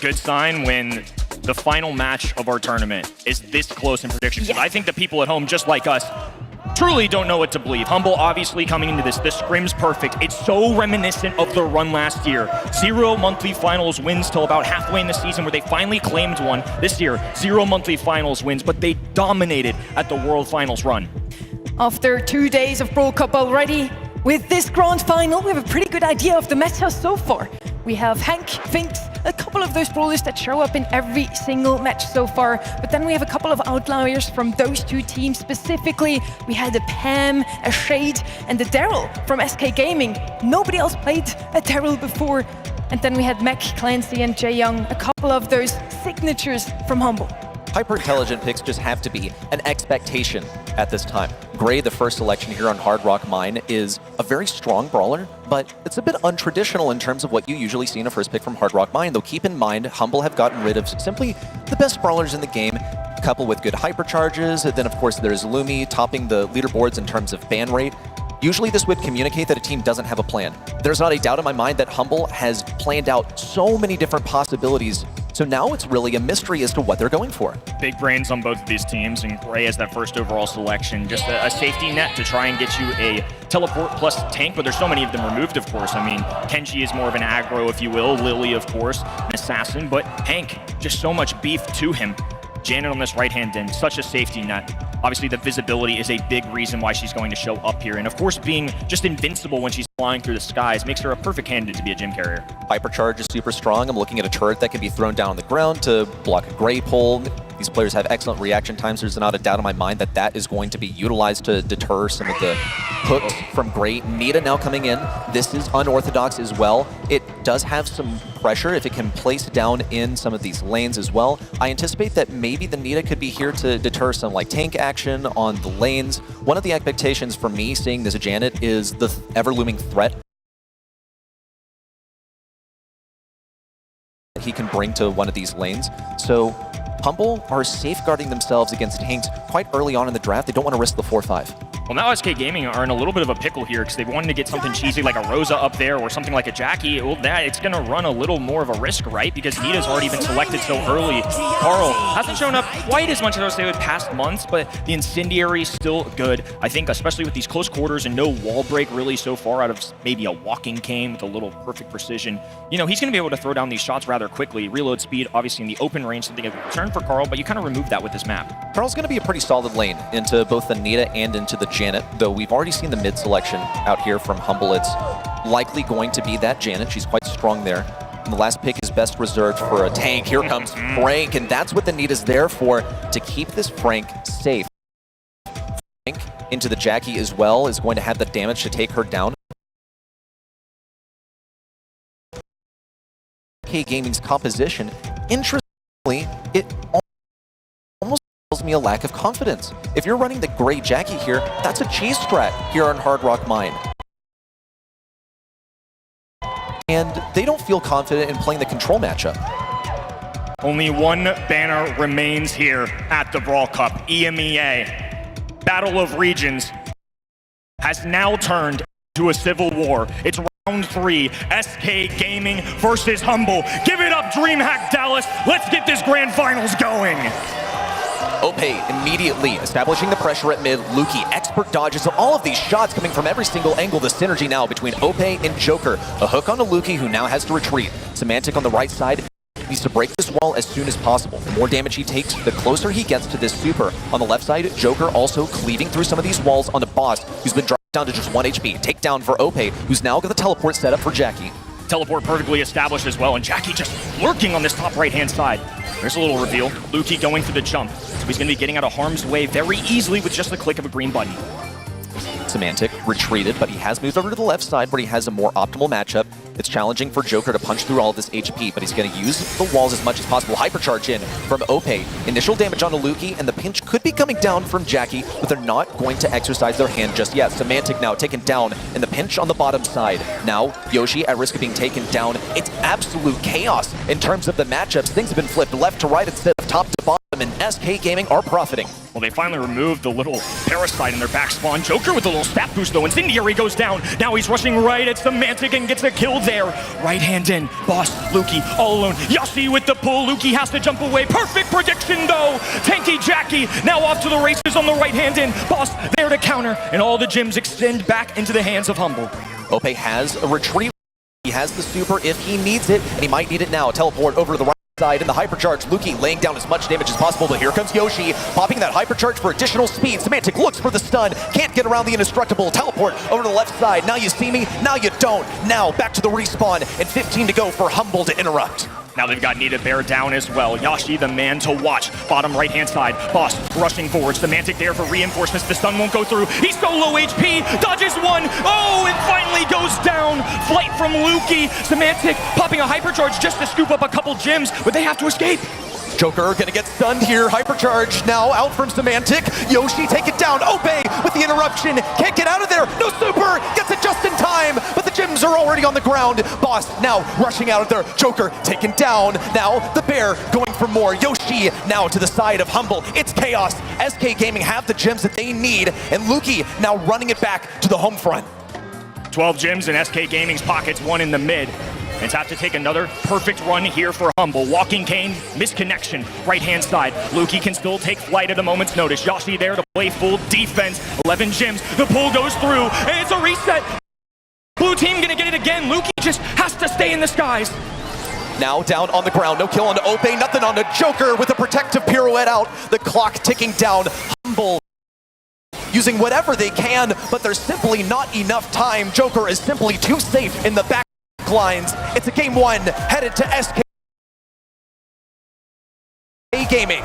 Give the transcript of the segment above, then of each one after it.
Good sign when the final match of our tournament is this close in predictions. Yes. I think the people at home, just like us, truly don't know what to believe. Humble obviously coming into this, the scrim's perfect. It's so reminiscent of their run last year. 0 monthly finals wins till about halfway in the season where they finally claimed one. This year, 0 monthly finals wins, but they dominated at the World Finals run. After 2 days of Brawl Cup already, with this grand final, we have a pretty good idea of the meta so far. We have Hank, Finks, a couple of those brawlers that show up in every single match so far, but then we have a couple of outliers from those two teams specifically. We had a Pam, a Shade, and a Daryl from SK Gaming. Nobody else played a Daryl before. And then we had Mech, Clancy, and Jae Young, a couple of those signatures from Humble. Hyper-intelligent picks just have to be an expectation at this time. Gray, the first selection here on Hard Rock Mine, is a very strong brawler, but it's a bit untraditional in terms of what you usually see in a first pick from Hard Rock Mine, though keep in mind, Humble have gotten rid of simply the best brawlers in the game, a couple with good hypercharges, and then of course there's Lumi topping the leaderboards in terms of ban rate. Usually this would communicate that a team doesn't have a plan. There's not a doubt in my mind that Humble has planned out so many different possibilities, so now it's really a mystery as to what they're going for. Big brains on both of these teams, and Gray as that first overall selection. Just a safety net to try and get you a teleport plus tank, but there's so many of them removed, of course. I mean, Kenji is more of an aggro, if you will. Lily, of course, an assassin, but Hank, just so much beef to him. Janet on this right-hand end, such a safety net. Obviously, the visibility is a big reason why she's going to show up here. And of course, being just invincible when she's flying through the skies makes her a perfect candidate to be a gym carrier. Hypercharge is super strong. I'm looking at a turret that can be thrown down on the ground to block a Gray pull. These players have excellent reaction times. There's not a doubt in my mind that that is going to be utilized to deter some of the hooks from Gray. Nita now coming in. This is unorthodox as well. It does have some pressure if it can place down in some of these lanes as well. I anticipate that maybe the Nita could be here to deter some like tank action on the lanes. One of the expectations for me seeing this Janet is the ever-looming threat he can bring to one of these lanes. So Humble are safeguarding themselves against tanks quite early on in the draft. They don't want to risk the 4-5. Well, now SK Gaming are in a little bit of a pickle here because they wanted to get something cheesy like a Rosa up there or something like a Jackie. Well, it's going to run a little more of a risk, right? Because Nita's already been selected so early. Carl hasn't shown up quite as much as I would say with past months, but the Incendiary is still good. I think especially with these close quarters and no wall break really so far out of maybe a walking cane with a little perfect precision. You know, he's going to be able to throw down these shots rather quickly. Reload speed, obviously in the open range, something of a concern for Carl, but you kind of remove that with this map. Carl's going to be a pretty solid lane into both the Nita and into the Janet, though we've already seen the mid selection out here from Humble. It's likely going to be that Janet. She's quite strong there. And the last pick is best reserved for a tank. Here comes Frank, and that's what the Nita's there for, to keep this Frank safe. Frank into the Jackie as well is going to have the damage to take her down. SK Gaming's composition, interestingly, it almost tells me a lack of confidence. If you're running the Gray Jackie here, that's a cheese strat here on Hard Rock Mine. And they don't feel confident in playing the control matchup. Only one banner remains here at the Brawl Cup, EMEA. Battle of Regions has now turned to a civil war. It's Round 3, SK Gaming versus Humble. Give it up, DreamHack Dallas. Let's get this grand finals going. Ope immediately establishing the pressure at mid. Luki, expert dodges. So all of these shots coming from every single angle. The synergy now between Ope and Joker. A hook on a Luki who now has to retreat. Semantic on the right side needs to break this wall as soon as possible. The more damage he takes, the closer he gets to this super. On the left side, Joker also cleaving through some of these walls on the boss, who's been dropped down to just 1 HP. Takedown for Ope, who's now got the teleport set up for Jackie. Teleport perfectly established as well, and Jackie just lurking on this top right-hand side. There's a little reveal. Luki going for the jump. So he's going to be getting out of harm's way very easily with just the click of a green button. Semantic retreated, but he has moved over to the left side where he has a more optimal matchup. It's challenging for Joker to punch through all of this HP, but he's going to use the walls as much as possible. Hypercharge in from Ope. Initial damage on Luki, and the pinch could be coming down from Jackie, but they're not going to exercise their hand just yet. Semantic now taken down, and the pinch on the bottom side. Now, Yoshi at risk of being taken down. It's absolute chaos in terms of the matchups. Things have been flipped left to right instead of top to bottom. and SK Gaming are profiting. Well, they finally removed the little parasite in their back spawn. Joker with a little stat boost, though. Incendiary goes down. Now he's rushing right at Semantic and gets a kill there. Right hand in. Boss, Lukey, all alone. Yoshi with the pull. Lukey has to jump away. Perfect prediction, though. Tanky Jackie now off to the races on the right hand in. Boss there to counter. And all the gems extend back into the hands of Humble. Ope has a retreat. He has the super if he needs it, and he might need it now. Teleport over to the right side in the hypercharge. Lukey laying down as much damage as possible, but here comes Yoshi, popping that hypercharge for additional speed. Semantic looks for the stun, can't get around the indestructible. Teleport over to the left side. Now you see me, now you don't. Now back to the respawn, and 15 to go for Humble to interrupt. Now they've got Nita Bear down as well. Yoshi, the man to watch. Bottom right-hand side. Boss rushing forward. Semantic there for reinforcements. The stun won't go through. He's so low HP. Dodges one. Oh, and finally goes down. Flight from Lukey. Semantic popping a hypercharge just to scoop up a couple gems, but they have to escape. Joker gonna get stunned here. Hypercharge now out from Semantic. Yoshi take it down. Ope with the interruption. Can't get out of there. No super. Gets it just in time. But the gems are already on the ground. Boss now rushing out of there. Joker taken down. Now the bear going for more. Yoshi now to the side of Humble. It's chaos. SK Gaming have the gems that they need. And Lukey now running it back to the home front. 12 gems in SK Gaming's pockets, one in the mid. It's have to take another perfect run here for Humble. Walking Cane, misconnection, right-hand side. Lukey can still take flight at a moment's notice. Yoshi there to play full defense. 11 gems, the pull goes through, and it's a reset. Blue team gonna get it again. Lukey just has to stay in the skies. Now down on the ground, no kill on Ope, nothing on the Joker with a protective pirouette out. The clock ticking down. Humble using whatever they can, but there's simply not enough time. Joker is simply too safe in the back lines. It's a game one headed to SK Gaming.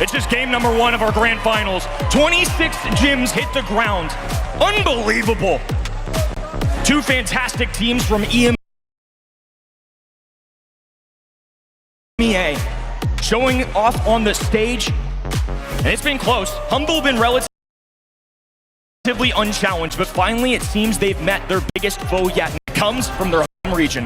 It's just game number one of our grand finals. 26 gems hit the ground. Unbelievable. Two fantastic teams from EMEA showing off on the stage. And it's been close. Humble been relatively unchallenged, but finally it seems they've met their biggest foe yet. And it comes from their home region.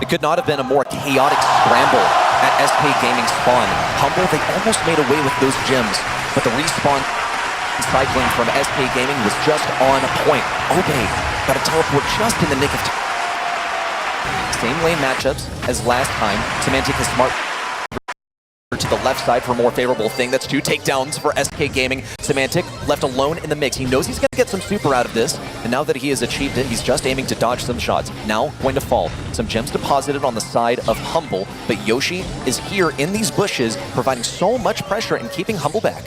It could not have been a more chaotic scramble at SK Gaming spawn. Humble, they almost made away with those gems, but the respawn cycling from SK Gaming was just on point. Okay, got a teleport just in the nick of time. Same lane matchups as last time. Semantic is smart to the left side for a more favorable thing. That's 2 takedowns for SK Gaming. Semantic left alone in the mix. He knows he's going to get some super out of this, and now that he has achieved it, he's just aiming to dodge some shots. Now going to fall. Some gems deposited on the side of Humble, but Yoshi is here in these bushes, providing so much pressure and keeping Humble back.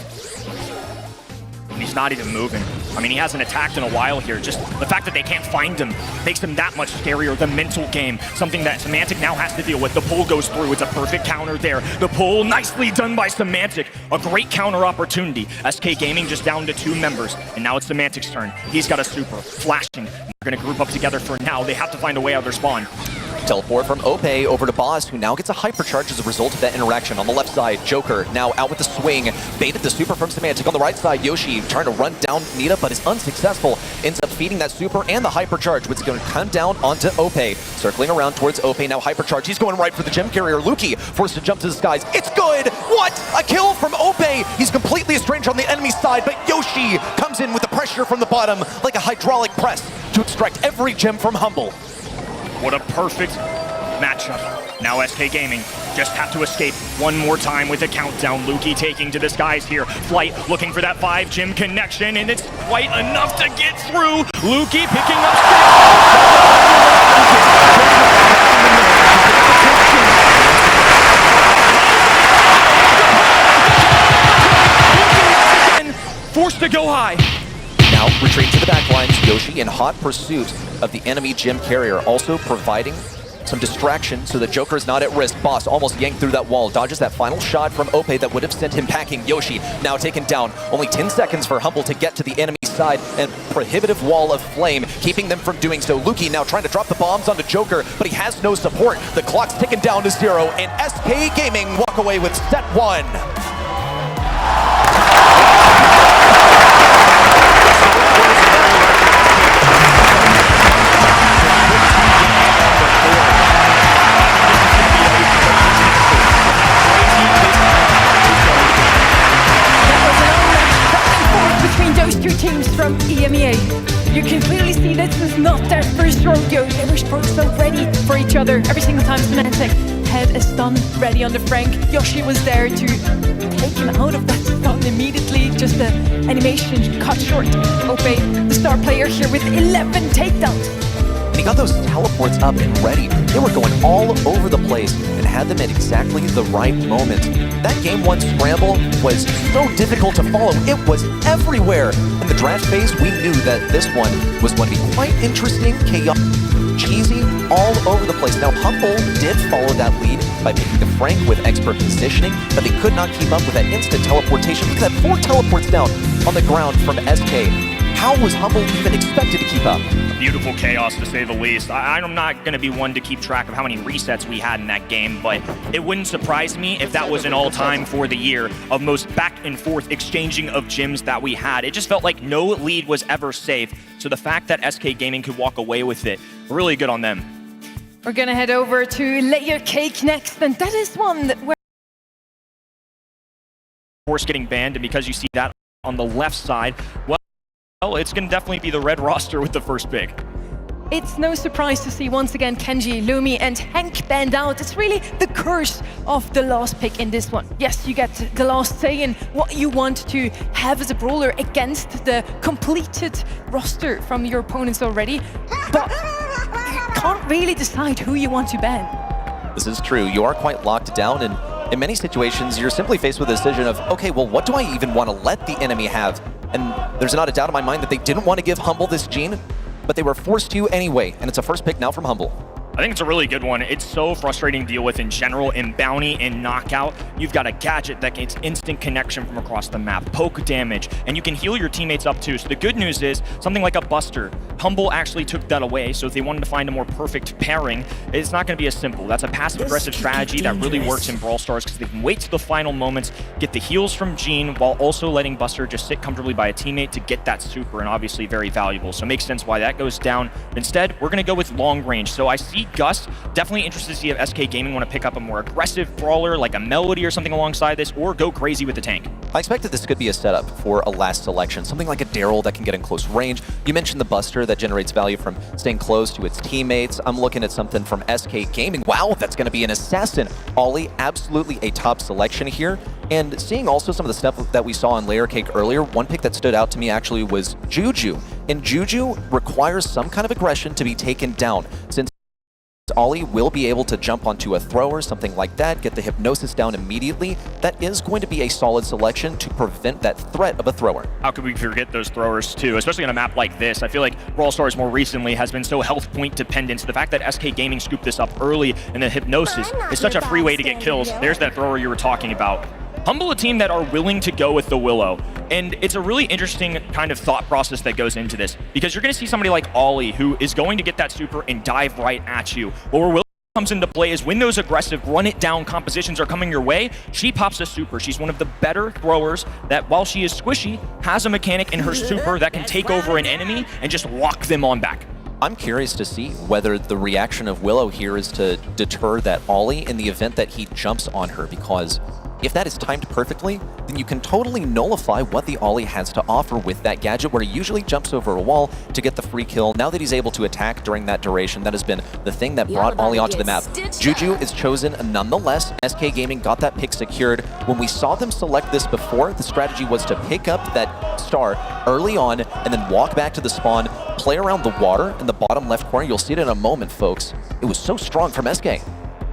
And he's not even moving. I mean, he hasn't attacked in a while here. Just the fact that they can't find him makes him that much scarier. The mental game, something that Semantic now has to deal with. The pull goes through. It's a perfect counter there. The pull, nicely done by Semantic. A great counter opportunity. SK Gaming just down to 2 members. And now it's Semantic's turn. He's got a super. Flashing. They're going to group up together for now. They have to find a way out of their spawn. Teleport from Ope over to Boss, who now gets a hypercharge as a result of that interaction. On the left side, Joker now out with the swing. Baited the super from Semantic. On the right side, Yoshi trying to run down Nita, but is unsuccessful. Ends up feeding that super and the hypercharge, which is going to come down onto Ope. Circling around towards Ope, now hypercharge. He's going right for the gem carrier. Lukey forced to jump to the skies. It's good! What? A kill from Ope! He's completely estranged on the enemy side, but Yoshi comes in with the pressure from the bottom like a hydraulic press to extract every gem from Humble. What a perfect matchup. Now SK Gaming just have to escape one more time with a countdown. Lukey taking to the skies here. Flight looking for that 5 gem connection, and it's quite enough to get through. Lukey picking up 6. Forced to go high. Now retreat to the backlines. Yoshi in hot pursuit of the enemy gem carrier, also providing some distraction so the Joker is not at risk. Boss almost yanked through that wall, dodges that final shot from Ope that would have sent him packing. Yoshi now taken down. Only 10 seconds for Humble to get to the enemy side, and prohibitive wall of flame keeping them from doing so. Lukey now trying to drop the bombs onto Joker, but he has no support. The clock's ticking down to 0, and SK Gaming walk away with set 1. was not their first rodeo. They were so ready for each other. Every single time Symantec had a stun ready on the Frank, Yoshi was there to take him out of that stun immediately. Just the animation cut short. Ope, the star player here with 11 takedowns. And he got those teleports up and ready. They were going all over the place and had them at exactly the right moment. That game 1 scramble was so difficult to follow. It was everywhere. In the draft phase, we knew that this one was going to be quite interesting, chaotic, cheesy, all over the place. Now, Humble did follow that lead by picking the Frank with expert positioning, but they could not keep up with that instant teleportation. Look at that, 4 teleports down on the ground from SK. How was Humble even expected to keep up? Beautiful chaos, to say the least. I'm not going to be one to keep track of how many resets we had in that game, but it wouldn't surprise me if that was an all-time for the year of most back-and-forth exchanging of gyms that we had. It just felt like no lead was ever safe, so the fact that SK Gaming could walk away with it, really good on them. We're going to head over to Layer Cake next, and that is one that where Force getting banned, and because you see that on the left side, well, it's going to definitely be the red roster with the first pick. it's no surprise to see once again Kenji, Lumi, and Hank banned out. It's really the curse of the last pick in this one. Yes, you get the last say in what you want to have as a brawler against the completed roster from your opponents already, but you can't really decide who you want to ban. This is true. You are quite locked down, and in many situations, you're simply faced with a decision of, okay, well, what do I even want to let the enemy have? And there's not a doubt in my mind that they didn't want to give Humble this gene, but they were forced to anyway, and it's a first pick now from Humble. I think it's a really good one. It's so frustrating to deal with in general. In Bounty and Knockout, you've got a gadget that gets instant connection from across the map, poke damage, and you can heal your teammates up too. So the good news is, something like a Buster, Humble actually took that away, so if they wanted to find a more perfect pairing, it's not going to be as simple. That's a passive-aggressive strategy that really works in Brawl Stars because they can wait to the final moments, get the heals from Gene, while also letting Buster just sit comfortably by a teammate to get that super, and obviously very valuable. So it makes sense why that goes down. Instead, we're going to go with long range. So I see Gus, definitely interested to see if SK Gaming want to pick up a more aggressive brawler like a Melody or something alongside this, or go crazy with the tank. I expect that this could be a setup for a last selection, something like a Daryl that can get in close range. You mentioned the Buster that generates value from staying close to its teammates. I'm looking at something from SK Gaming. Wow, that's going to be an Assassin. Ollie, absolutely a top selection here. And seeing also some of the stuff that we saw in Layer Cake earlier, one pick that stood out to me actually was Juju. And Juju requires some kind of aggression to be taken down, since Ollie will be able to jump onto a thrower, something like that, get the hypnosis down immediately. That is going to be a solid selection to prevent that threat of a thrower. How could we forget those throwers too, especially on a map like this? I feel like Brawl Stars more recently has been so health point dependent, so the fact that SK Gaming scooped this up early and the hypnosis is such a free way to get kills. There's that thrower you were talking about. Humble, a team that are willing to go with the Willow. And it's a really interesting kind of thought process that goes into this, because you're going to see somebody like Ollie who is going to get that super and dive right at you. But where Willow comes into play is when those aggressive run it down compositions are coming your way, she pops a super. She's one of the better throwers that, while she is squishy, has a mechanic in her super that can take over an enemy and just lock them on back. I'm curious to see whether the reaction of Willow here is to deter that Ollie in the event that he jumps on her, because if that is timed perfectly, then you can totally nullify what the Ollie has to offer with that gadget, where he usually jumps over a wall to get the free kill. Now that he's able to attack during that duration, that has been the thing that brought Ollie onto the map. Juju is chosen nonetheless. SK Gaming got that pick secured. When we saw them select this before, the strategy was to pick up that star early on and then walk back to the spawn, play around the water in the bottom left corner. You'll see it in a moment, folks. It was so strong from SK.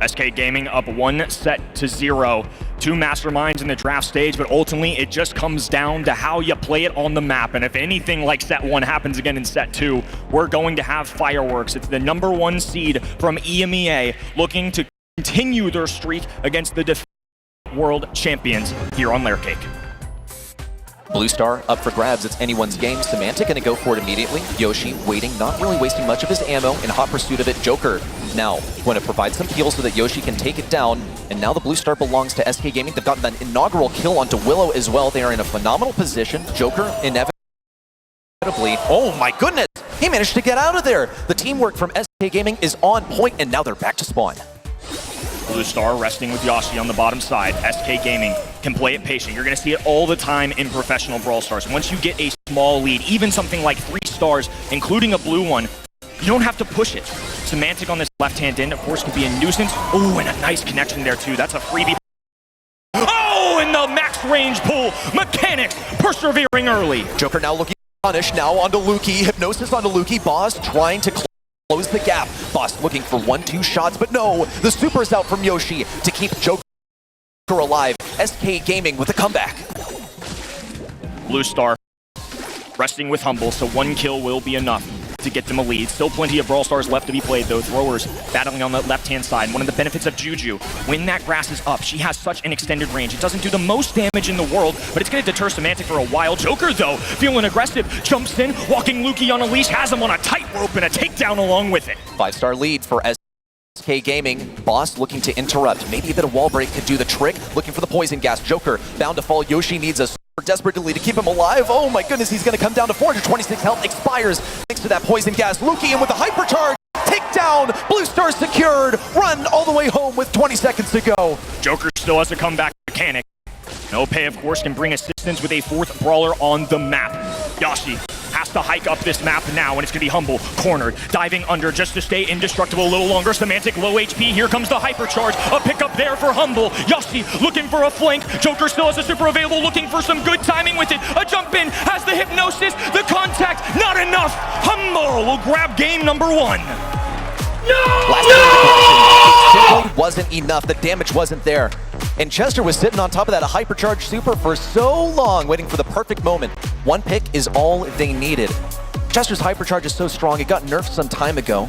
SK Gaming up 1-0. Two masterminds in the draft stage, but ultimately it just comes down to how you play it on the map. And if anything like set 1 happens again in set 2, we're going to have fireworks. It's the #1 seed from EMEA looking to continue their streak against the world champions here on Layer Cake. Blue Star up for grabs. It's anyone's game. Symantec going to go for it immediately. Yoshi waiting, not really wasting much of his ammo, in hot pursuit of it. Joker now going to provide some heals so that Yoshi can take it down. And now the Blue Star belongs to SK Gaming. They've gotten that inaugural kill onto Willow as well. They are in a phenomenal position. Joker inevitably. Oh my goodness! He managed to get out of there. The teamwork from SK Gaming is on point, and now they're back to spawn. Blue Star resting with Yoshi on the bottom side. SK Gaming can play it patient. You're going to see it all the time in professional Brawl Stars. Once you get a small lead, even something like 3 stars, including a blue one, You don't have to push it. Semantic on this left-hand end, of course, could be a nuisance. Oh, and a nice connection there, too. That's a freebie. Oh, and the max range pull. Mechanic persevering early. Joker now looking to punish. Now onto Lukey. Hypnosis onto Lukey. Boss trying to close the gap. Boss looking for 1-2 shots, but no. The super's out from Yoshi to keep Joker alive. SK Gaming with a comeback. Blue Star resting with Humble, so 1 kill will be enough to get them a lead. Still plenty of Brawl Stars left to be played, though. Throwers battling on the left-hand side. One of the benefits of Juju, when that grass is up, she has such an extended range. It doesn't do the most damage in the world, but it's going to deter Semantic for a while. Joker, though, feeling aggressive, jumps in, walking Lukey on a leash, has him on a tightrope and a takedown along with it. 5-star lead for SK Gaming. Boss looking to interrupt. Maybe a bit of wall break could do the trick. Looking for the poison gas. Joker bound to fall. Yoshi needs a desperately to keep him alive. Oh my goodness, he's going to come down to 426 health. Expires thanks to that poison gas. Lukey in with the hypercharge. Takedown. Blue Star secured. Run all the way home with 20 seconds to go. Joker still has a comeback mechanic. Ope, of course, can bring assistance with a 4th brawler on the map. Yoshi has to hike up this map now, and it's going to be Humble, cornered, diving under just to stay indestructible a little longer. Semantic, low HP. Here comes the hypercharge. A pickup there for Humble. Yoshi looking for a flank. Joker still has a super available, looking for some good timing with it. A jump in, has the hypnosis, the contact, not enough. Humble will grab game number 1. It simply wasn't enough. The damage wasn't there. And Chester was sitting on top of that hypercharged super for so long, waiting for the perfect moment. 1 pick is all they needed. Chester's hypercharge is so strong, it got nerfed some time ago,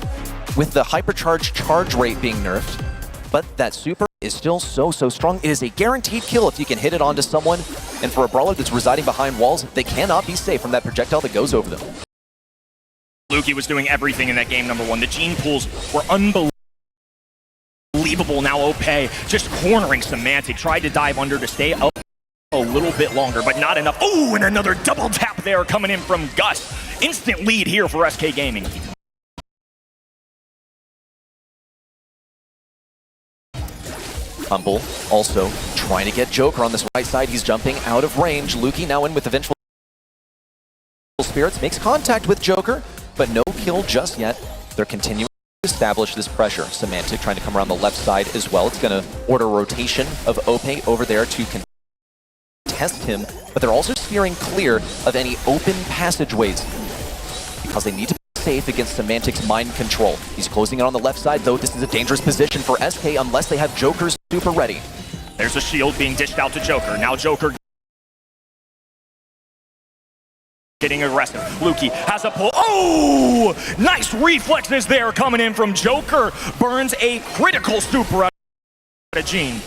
with the hypercharge charge rate being nerfed. But that super is still so strong. It is a guaranteed kill if you can hit it onto someone. And for a brawler that's residing behind walls, they cannot be safe from that projectile that goes over them. Lukey was doing everything in that game number 1. The gene pools were unbelievable. Now Ope just cornering Semantic. Tried to dive under to stay up a little bit longer, but not enough. Oh, and another double tap there coming in from Gus. Instant lead here for SK Gaming. Humble also trying to get Joker on this right side. He's jumping out of range. Lukey now in with the Vengeful Spirits. Makes contact with Joker, but no kill just yet. They're continuing to establish this pressure. Semantic trying to come around the left side as well. It's going to order rotation of Ope over there to contest him, but they're also steering clear of any open passageways because they need to be safe against Semantic's mind control. He's closing it on the left side, though. This is a dangerous position for SK unless they have Joker's super ready. There's a shield being dished out to Joker. Now Joker getting aggressive. Lukey has a pull. Oh! Nice reflexes there coming in from Joker. Burns a critical super out of Gene.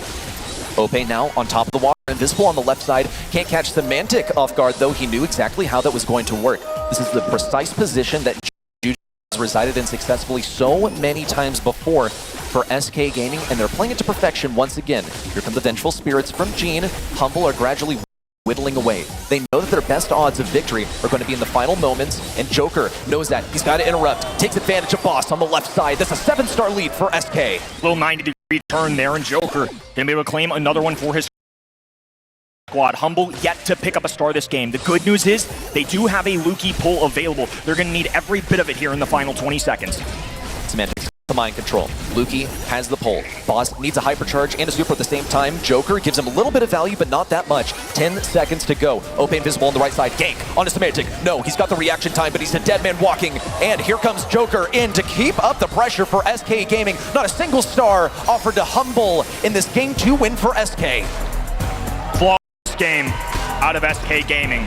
Ope now on top of the water. Invisible on the left side. Can't catch Semantic off guard, though. He knew exactly how that was going to work. This is the precise position that Juju has resided in successfully so many times before for SK Gaming, and they're playing it to perfection once again. Here come the Vengeful Spirits from Gene. Humble are gradually whittling away. They know that their best odds of victory are going to be in the final moments, and Joker knows that. He's got to interrupt. Takes advantage of Boss on the left side. That's a 7-star lead for SK. Little 90-degree turn there, and Joker can be able to claim another one for his squad. Humble yet to pick up a star this game. The good news is they do have a Lukey pull available. They're going to need every bit of it here in the final 20 seconds. Semantics to mind control. Lukey has the pull. Boss needs a hypercharge and a super at the same time. Joker gives him a little bit of value, but not that much. 10 seconds to go. Ope invisible on the right side. Gank onto Semantic. No, he's got the reaction time, but he's a dead man walking. And here comes Joker in to keep up the pressure for SK Gaming. Not a single star offered to Humble in this Game 2 win for SK. Flawless game out of SK Gaming.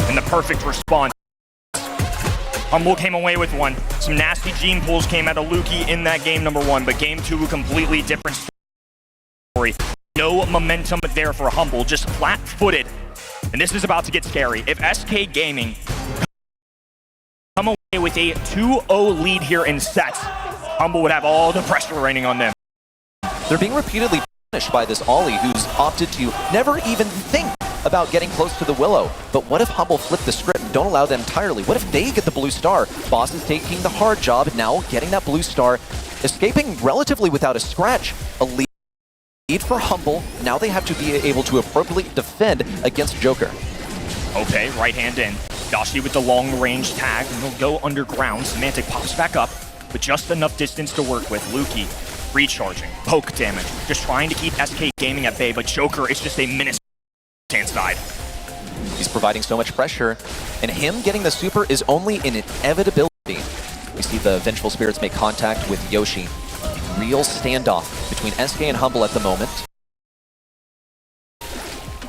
And the perfect response. Humble came away with one. Some nasty gene pulls came out of Lukey in that game number 1, but game 2, completely different story. No momentum there for Humble, just flat-footed. And this is about to get scary. If SK Gaming come away with a 2-0 lead here in sets, Humble would have all the pressure raining on them. They're being repeatedly punished by this Ollie, who's opted to never even think about getting close to the Willow. But what if Humble flip the script and don't allow them entirely? What if they get the blue star? Boss is taking the hard job, now getting that blue star, escaping relatively without a scratch. A lead for Humble. Now they have to be able to appropriately defend against Joker. Okay, right hand in. Yoshi with the long-range tag, and he'll go underground. Semantic pops back up, but just enough distance to work with. Lukey recharging, poke damage, just trying to keep SK Gaming at bay, but Joker is just a menace side. He's providing so much pressure, and him getting the super is only an inevitability. We see the Vengeful Spirits make contact with Yoshi. Real standoff between SK and Humble at the moment,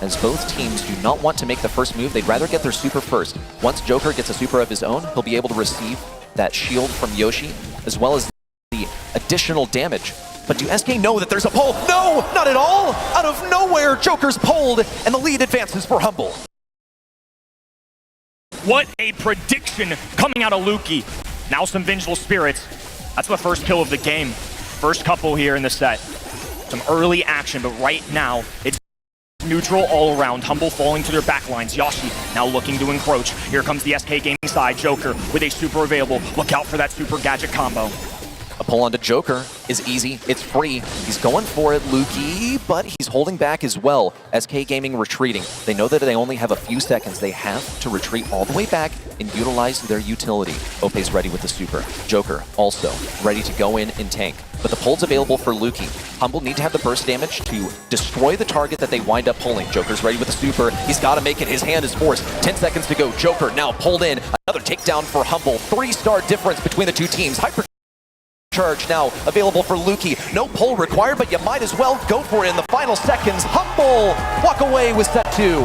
as both teams do not want to make the first move. They'd rather get their super first. Once Joker gets a super of his own, he'll be able to receive that shield from Yoshi, as well as the additional damage. But do SK know that there's a pull? No, not at all! Out of nowhere, Joker's pulled, and the lead advances for Humble. What a prediction coming out of Lukey. Now some Vengeful Spirits. That's the first kill of the game. First couple here in the set. Some early action, but right now, it's neutral all around. Humble falling to their backlines. Yoshi now looking to encroach. Here comes the SK Gaming side. Joker with a super available. Look out for that super gadget combo. A pull onto Joker is easy, it's free. He's going for it, Lukey, but he's holding back as well. SK Gaming retreating. They know that they only have a few seconds. They have to retreat all the way back and utilize their utility. Ope's ready with the super. Joker also ready to go in and tank. But the pull's available for Lukey. Humble need to have the burst damage to destroy the target that they wind up pulling. Joker's ready with the super. He's got to make it. His hand is forced. 10 seconds to go. Joker now pulled in. Another takedown for Humble. 3-star difference between the two teams. Hyper charge now available for Lukey. No pull required, but you might as well go for it in the final seconds. Humble walk away with set 2.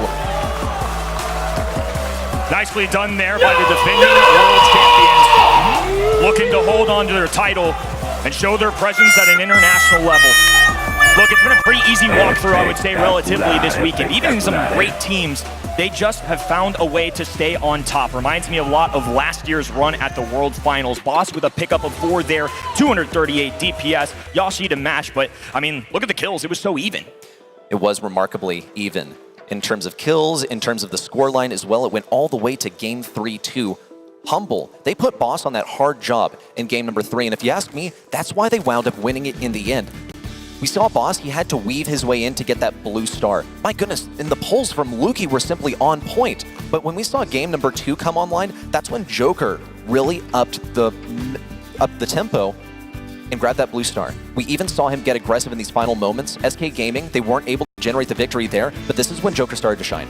Nicely done there by the defending world champions. Looking to hold on to their title and show their presence at an international level. Look, it's been a pretty easy walkthrough, I would say, relatively this weekend. Even some great teams, they just have found a way to stay on top. Reminds me a lot of last year's run at the World Finals. Boss with a pickup of 4 there, 238 DPS, Yoshi to match, but I mean, look at the kills, it was so even. It was remarkably even. In terms of kills, in terms of the scoreline as well, it went all the way to game 3-2. Humble, they put Boss on that hard job in game number 3, and if you ask me, that's why they wound up winning it in the end. We saw Boss, he had to weave his way in to get that blue star. My goodness, and the pulls from Lukey were simply on point. But when we saw game number 2 come online, that's when Joker really upped the tempo and grabbed that blue star. We even saw him get aggressive in these final moments. SK Gaming, they weren't able to generate the victory there, but this is when Joker started to shine.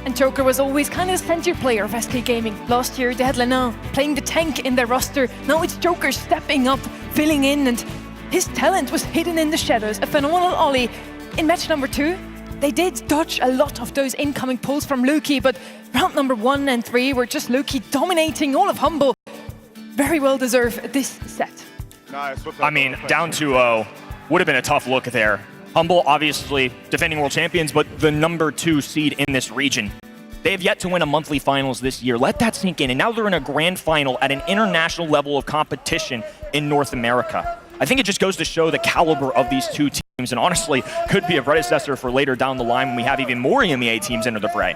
And Joker was always kind of the center player of SK Gaming. Last year, they had Lena playing the tank in their roster. Now it's Joker stepping up, filling in, and his talent was hidden in the shadows. A phenomenal ollie. In match number 2, they did dodge a lot of those incoming pulls from Lukey, but round number 1 and 3 were just Lukey dominating all of Humble. Very well deserved this set. I mean, down 2-0 would have been a tough look there. Humble, obviously, defending world champions, but the number 2 seed in this region. They have yet to win a monthly finals this year. Let that sink in. And now they're in a grand final at an international level of competition in North America. I think it just goes to show the caliber of these two teams, and honestly, could be a predecessor for later down the line when we have even more EMEA teams enter the fray.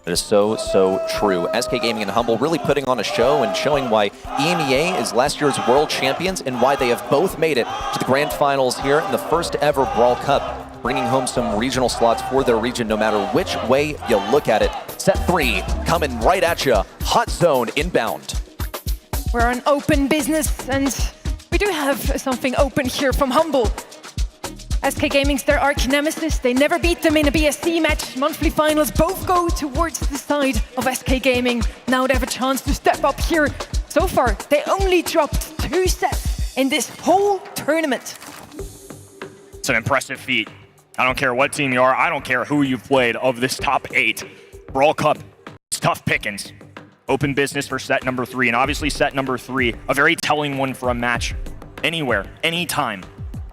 That is so, so true. SK Gaming and Humble really putting on a show and showing why EMEA is last year's world champions and why they have both made it to the grand finals here in the first ever Brawl Cup, bringing home some regional slots for their region no matter which way you look at it. Set 3 coming right at you. Hot zone inbound. We're an open business, and we do have something open here from Humble. SK Gaming's their arch nemesis. They never beat them in a BSC match. Monthly finals both go towards the side of SK Gaming. Now they have a chance to step up here. So far, they only dropped 2 sets in this whole tournament. It's an impressive feat. I don't care what team you are. I don't care who you've played of this top 8. Brawl Cup, it's tough pickings. Open business for set number 3. And obviously set number 3, a very telling one for a match. Anywhere, anytime.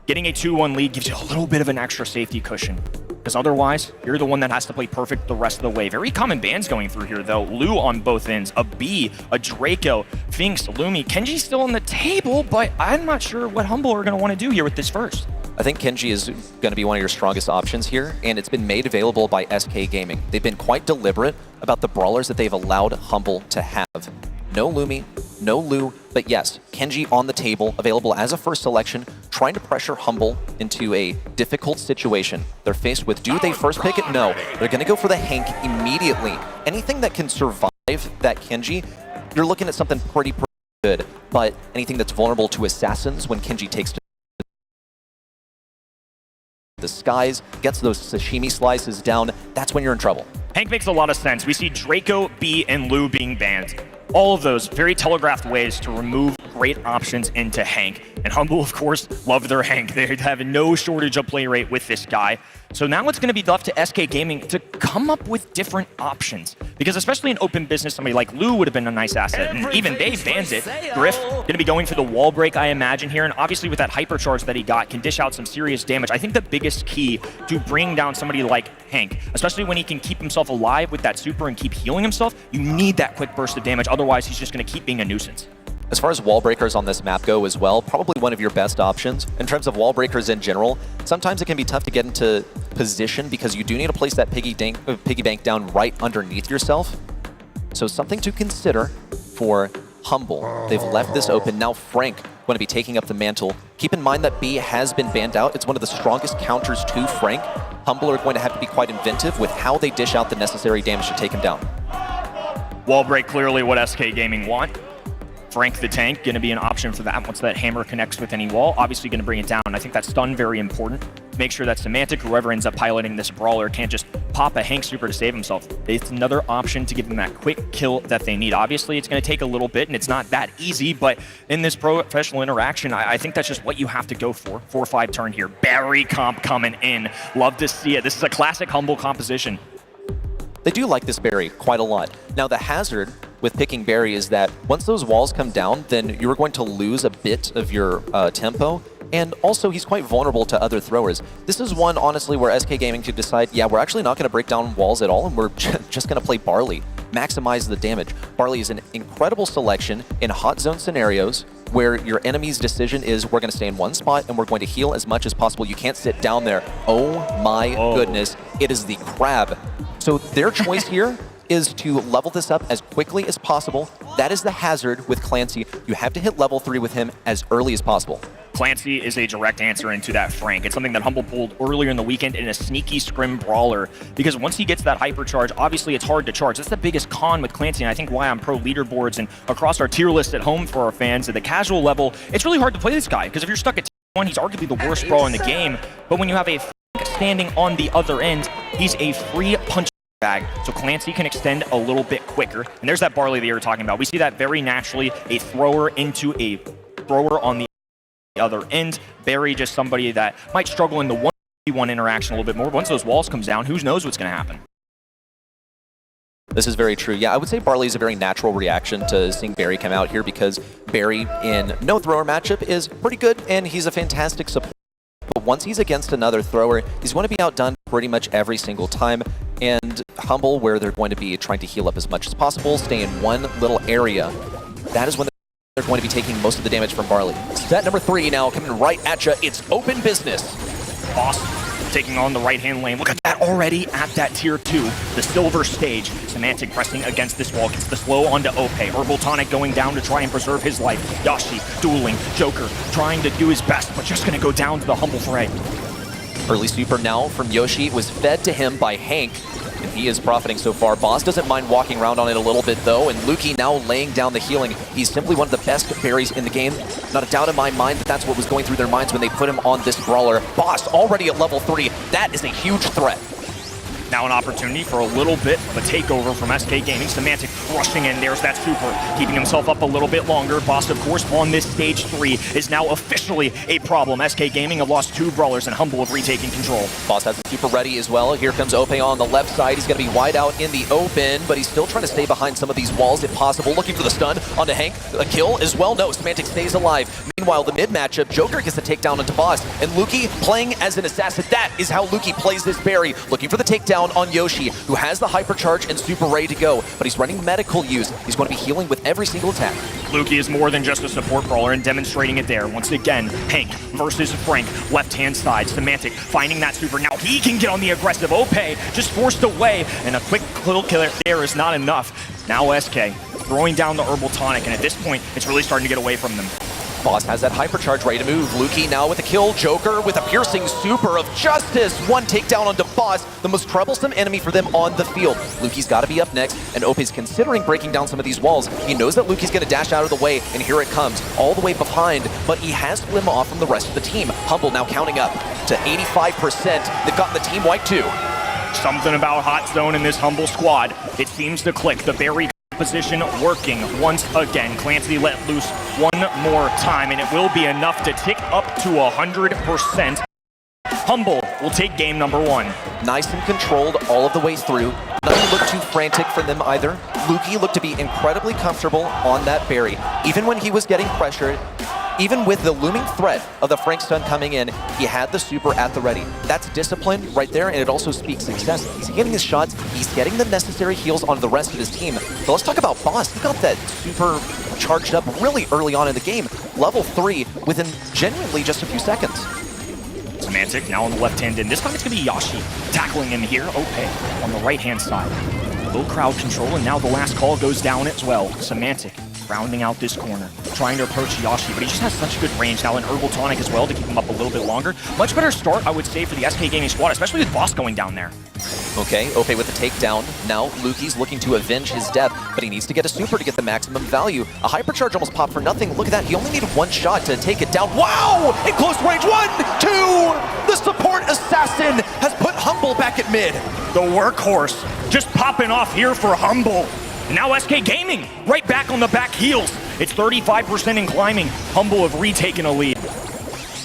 Getting a 2-1 lead gives you a little bit of an extra safety cushion, because otherwise, you're the one that has to play perfect the rest of the way. Very common bans going through here, though. Lu on both ends, a B, a Draco, Finks, Lumi. Kenji's still on the table, but I'm not sure what Humble are going to want to do here with this first. I think Kenji is going to be one of your strongest options here, and it's been made available by SK Gaming. They've been quite deliberate about the brawlers that they've allowed Humble to have. No Lumi, no Lu, but yes, Kenji on the table, available as a first selection, trying to pressure Humble into a difficult situation. They're faced with, do they first pick it? No. They're going to go for the Hank immediately. Anything that can survive that Kenji, you're looking at something pretty good. But anything that's vulnerable to assassins when Kenji takes to the skies, gets those sashimi slices down, that's when you're in trouble. Hank makes a lot of sense. We see Draco, B, and Lu being banned. All of those very telegraphed ways to remove great options into Hank. And Humble, of course, love their Hank. They have no shortage of play rate with this guy. So now it's going to be left to SK Gaming to come up with different options. Because especially in open business, somebody like Lu would have been a nice asset. And even they banned it. Griff going to be going for the wall break, I imagine, here. And obviously with that hypercharge that he got, can dish out some serious damage. I think the biggest key to bring down somebody like Hank, especially when he can keep himself alive with that super and keep healing himself, you need that quick burst of damage. Otherwise, he's just going to keep being a nuisance. As far as wall breakers on this map go as well, probably one of your best options. In terms of wall breakers in general, sometimes it can be tough to get into position because you do need to place that piggy bank down right underneath yourself. So something to consider for Humble. They've left this open. Now Frank going to be taking up the mantle. Keep in mind that B has been banned out. It's one of the strongest counters to Frank. Humble are going to have to be quite inventive with how they dish out the necessary damage to take him down. Wall break clearly what SK Gaming want. Frank the tank going to be an option for that once that hammer connects with any wall. Obviously going to bring it down. I think that stun very important. Make sure that Semantic, whoever ends up piloting this brawler, can't just pop a Hank super to save himself. It's another option to give them that quick kill that they need. Obviously, it's going to take a little bit, and it's not that easy, but in this professional interaction, I think that's just what you have to go for. 4-5 turn here. Barry comp coming in. Love to see it. This is a classic Humble composition. They do like this Barry quite a lot. Now, the hazard with picking Barry is that once those walls come down, then you're going to lose a bit of your tempo. And also, he's quite vulnerable to other throwers. This is one, honestly, where SK Gaming could decide, yeah, we're actually not going to break down walls at all, and we're just going to play Barley. Maximize the damage. Barley is an incredible selection in hot zone scenarios where your enemy's decision is we're going to stay in one spot and we're going to heal as much as possible. You can't sit down there. Oh my goodness. It is the crab. So their choice here is to level this up as quickly as possible. That is the hazard with Clancy. You have to hit level 3 with him as early as possible. Clancy is a direct answer into that Frank. It's something that Humble pulled earlier in the weekend in a sneaky scrim brawler, because once he gets that hypercharge, obviously it's hard to charge. That's the biggest con with Clancy, and I think why on pro leaderboards and across our tier list at home for our fans at the casual level, it's really hard to play this guy, because if you're stuck at T1, he's arguably the worst brawler in the game, but when you have a Frank standing on the other end, he's a free punch bag, so Clancy can extend a little bit quicker. And there's that Barley that you were talking about. We see that very naturally, a thrower into a thrower on the other end. Barry just somebody that might struggle in the 1v1 interaction a little bit more. Once those walls comes down, who knows what's going to happen. This is very true. Yeah, I would say Barley is a very natural reaction to seeing Barry come out here because Barry in no thrower matchup is pretty good and he's a fantastic support. But once he's against another thrower, he's going to be outdone pretty much every single time. And Humble, where they're going to be trying to heal up as much as possible, stay in one little area, that is when they're going to be taking most of the damage from Barley. Set number 3 now coming right at you. It's open business. Boss taking on the right-hand lane. Look at that already at that tier 2, the silver stage. Semantic pressing against this wall, gets the slow onto Ope. Herbal Tonic going down to try and preserve his life. Yashi dueling, Joker trying to do his best, but just going to go down to the Humble fray. Early super now from Yoshi was fed to him by Hank, and he is profiting so far. Boss doesn't mind walking around on it a little bit though, and Luki now laying down the healing. He's simply one of the best berries in the game. Not a doubt in my mind that that's what was going through their minds when they put him on this brawler. Boss already at level 3. That is a huge threat. Now an opportunity for a little bit of a takeover from SK Gaming. Semantic rushing in. There's that super, keeping himself up a little bit longer. Boss, of course, on this stage 3 is now officially a problem. SK Gaming have lost 2 brawlers and Humble have retaken control. Boss has the super ready as well. Here comes Ope on the left side. He's going to be wide out in the open, but he's still trying to stay behind some of these walls if possible. Looking for the stun onto Hank. A kill as well. No, Semantic stays alive. Meanwhile, the mid matchup, Joker gets the takedown onto Boss, and Luki playing as an assassin. That is how Luki plays this Barry. Looking for the takedown on Yoshi, who has the hypercharge and super ready to go, but he's running medical use. He's going to be healing with every single attack. Luki is more than just a support brawler and demonstrating it there. Once again, Hank versus Frank, left-hand side. Semantic finding that super. Now he can get on the aggressive. Ope just forced away, and a quick little killer there is not enough. Now SK throwing down the Herbal Tonic, and at this point, it's really starting to get away from them. Boss has that hypercharge ready to move. Lukey now with a kill. Joker with a piercing super of justice. One takedown onto Boss, the most troublesome enemy for them on the field. Lukey's got to be up next, and Ope's considering breaking down some of these walls. He knows that Lukey's going to dash out of the way, and here it comes, all the way behind, but he has to limb off from the rest of the team. Humble now counting up to 85%. They've gotten the team white too. Something about Hot Zone in this Humble squad. It seems to click. The very position working once again. Clancy let loose one more time, and it will be enough to tick up to 100%. Humble will take game number 1. Nice and controlled all of the way through. Nothing looked too frantic for them either. Lukey looked to be incredibly comfortable on that berry. Even when he was getting pressured, even with the looming threat of the Frank stun coming in, he had the super at the ready. That's discipline right there, and it also speaks success. He's getting his shots, he's getting the necessary heals onto the rest of his team. But let's talk about Boss. He got that super charged up really early on in the game. Level 3 within genuinely just a few seconds. Semantic now on the left hand, and this time it's going to be Yashi tackling him here. Ope on the right-hand side. Low crowd control, and now the last call goes down as well. Semantic rounding out this corner, trying to approach Yashi, but he just has such good range now, and Herbal Tonic as well to keep him up a little bit longer. Much better start, I would say, for the SK Gaming squad, especially with Boss going down there. Okay, Ope with the takedown. Now Lukey's looking to avenge his death, but he needs to get a super to get the maximum value. A hypercharge almost popped for nothing. Look at that, he only needed one shot to take it down. Wow! In close range, 1, 2! The support assassin has put Humble back at mid. The workhorse just popping off here for Humble. And now SK Gaming right back on the back heels. It's 35% in climbing. Humble have retaken a lead.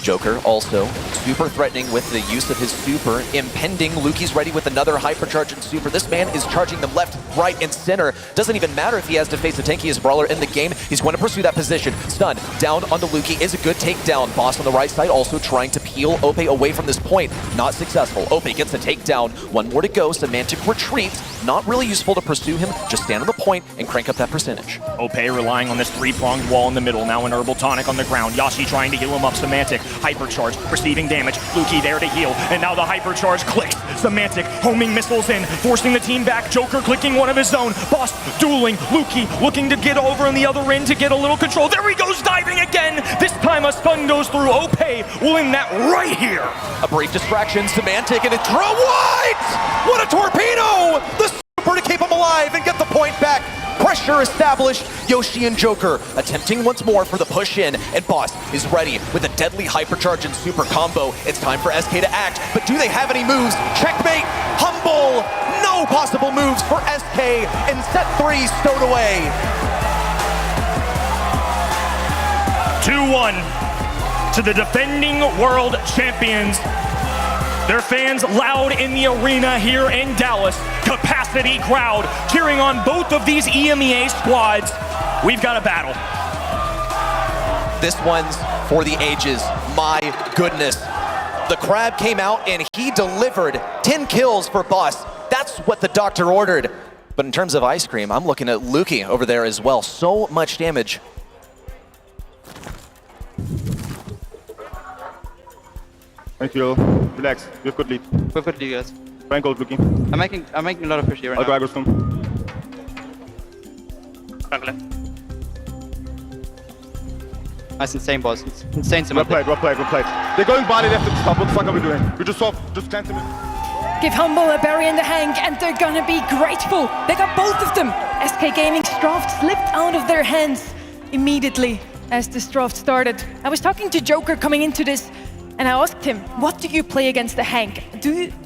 Joker also super threatening with the use of his super. Impending, Lukey's ready with another hypercharge and super. This man is charging them left, right, and center. Doesn't even matter if he has to face the tankiest brawler in the game. He's going to pursue that position. Stun down onto Lukey is a good takedown. Boss on the right side also trying to peel Ope away from this point. Not successful. Ope gets the takedown. One more to go. Semantic retreats. Not really useful to pursue him. Just stand on the point and crank up that percentage. Ope relying on this 3-pronged wall in the middle. Now an Herbal Tonic on the ground. Yashi trying to heal him up. Semantic hypercharge, receiving damage. Lukey there to heal, and now the hypercharge clicks. Semantic homing missiles in, forcing the team back. Joker clicking one of his own. Boss dueling. Lukey looking to get over on the other end to get a little control. There he goes diving again. This time a stun goes through. Ope will end that right here. A brief distraction. Semantic and a throw. What? What a torpedo! The super to keep him alive and get the point back. Pressure established. Yoshi and Joker attempting once more for the push in, and Boss is ready with a deadly hypercharge and super combo. It's time for SK to act, but do they have any moves? Checkmate. Humble. No possible moves for SK, and set 3 stowed away. 2-1 to the defending world champions. Their fans loud in the arena here in Dallas. Capacity crowd cheering on both of these EMEA squads. We've got a battle. This one's for the ages. My goodness. The crab came out and he delivered 10 kills for Boss. That's what the doctor ordered. But in terms of ice cream, I'm looking at Lukey over there as well. So much damage. Thank you. Relax. We have good lead. We have good lead, guys. Rank gold looking. I'm making a lot of push here right I'll now. go soon. That's insane, boss. It's insane. Well played, well played, well played. They're going body left at the top. What the fuck are we doing? We just cleanse them. Give Humble a berry in the hang, and they're gonna be grateful. They got both of them. SK Gaming's draft slipped out of their hands immediately as this draft started. I was talking to Joker coming into this, and I asked him, what do you play against the Hank?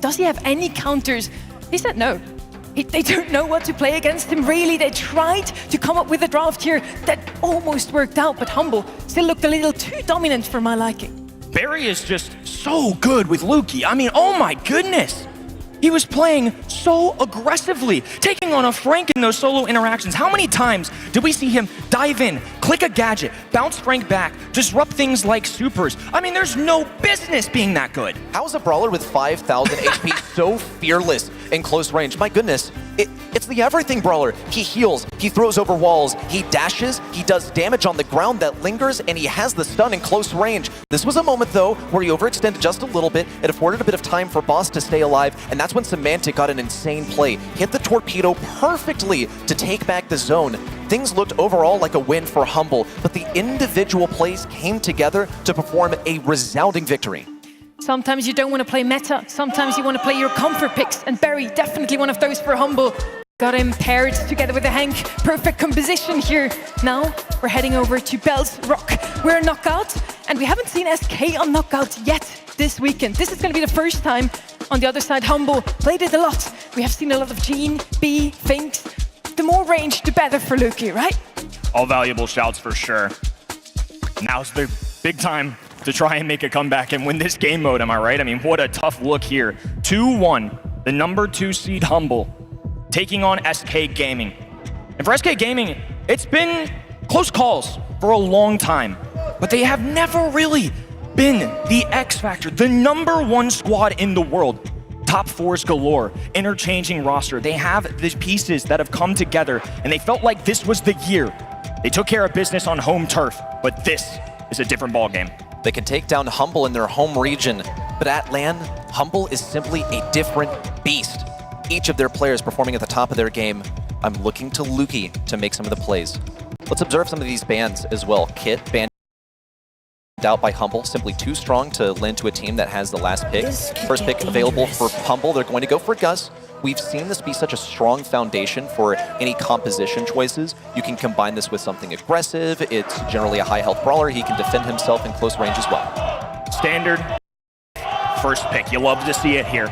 Does he have any counters? He said no. They don't know what to play against him, really. They tried to come up with a draft here that almost worked out, but Humble still looked a little too dominant for my liking. Barry is just so good with Lukey. I mean, oh my goodness. He was playing so aggressively, taking on a Frank in those solo interactions. How many times did we see him dive in, click a gadget, bounce Frank back, disrupt things like supers? I mean, there's no business being that good. How is a brawler with 5,000 HP so fearless in close range? My goodness, it's He's the everything brawler. He heals, he throws over walls, he dashes, he does damage on the ground that lingers, and he has the stun in close range. This was a moment, though, where he overextended just a little bit. It afforded a bit of time for Boss to stay alive, and that's when Semantic got an insane play. Hit the torpedo perfectly to take back the zone. Things looked overall like a win for Humble, but the individual plays came together to perform a resounding victory. Sometimes you don't want to play meta, sometimes you want to play your comfort picks, and Barry, definitely one of those for Humble. Got him paired together with the Hank. Perfect composition here. Now we're heading over to Bell's Rock. We're knockout, and we haven't seen SK on knockout yet this weekend. This is going to be the first time. On the other side, Humble played it a lot. We have seen a lot of Gene, B, Finks. The more range, the better for Luki, right? All valuable shouts for sure. Now's the big time to try and make a comeback and win this game mode, am I right? I mean, what a tough look here. 2-1, the number 2 seed Humble, taking on SK Gaming. And for SK Gaming, it's been close calls for a long time, but they have never really been the X Factor, the number 1 squad in the world. Top 4s galore, interchanging roster. They have the pieces that have come together, and they felt like this was the year. They took care of business on home turf, but this is a different ballgame. They can take down Humble in their home region, but at LAN, Humble is simply a different beast. Each of their players performing at the top of their game. I'm looking to Luki to make some of the plays. Let's observe some of these bans as well. Kit, banned out by Humble, simply too strong to lend to a team that has the last pick. First pick available for Humble, they're going to go for Gus. We've seen this be such a strong foundation for any composition choices. You can combine this with something aggressive. It's generally a high health brawler. He can defend himself in close range as well. Standard first pick. You love to see it here.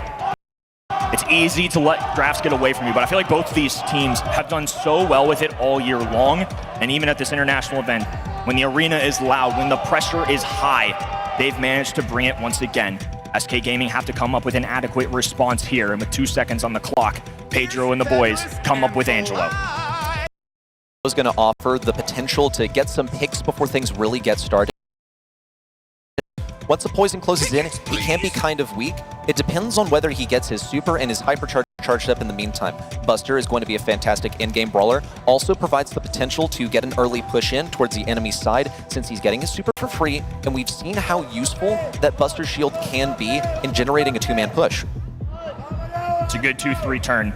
It's easy to let drafts get away from you, but I feel like both of these teams have done so well with it all year long. And even at this international event, when the arena is loud, when the pressure is high, they've managed to bring it once again. SK Gaming have to come up with an adequate response here, and with 2 seconds on the clock, Pedro and the boys come up with Angelo. Was going to offer the potential to get some picks before things really get started. Once the poison closes in, he can be kind of weak. It depends on whether he gets his super and his hypercharge charged up in the meantime. Buster is going to be a fantastic in-game brawler. Also provides the potential to get an early push in towards the enemy's side since he's getting his super for free, and we've seen how useful that Buster shield can be in generating a 2-man push. It's a good 2-3 turn.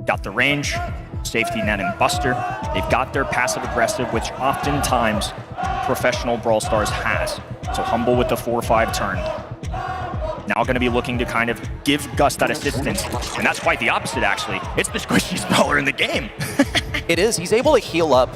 Got the range, safety net and Buster. They've got their passive aggressive, which oftentimes professional Brawl Stars has. So Humble with the 4-5 turn. Now going to be looking to kind of give Gus that assistance. And that's quite the opposite, actually. It's the squishiest brawler in the game. It is. He's able to heal up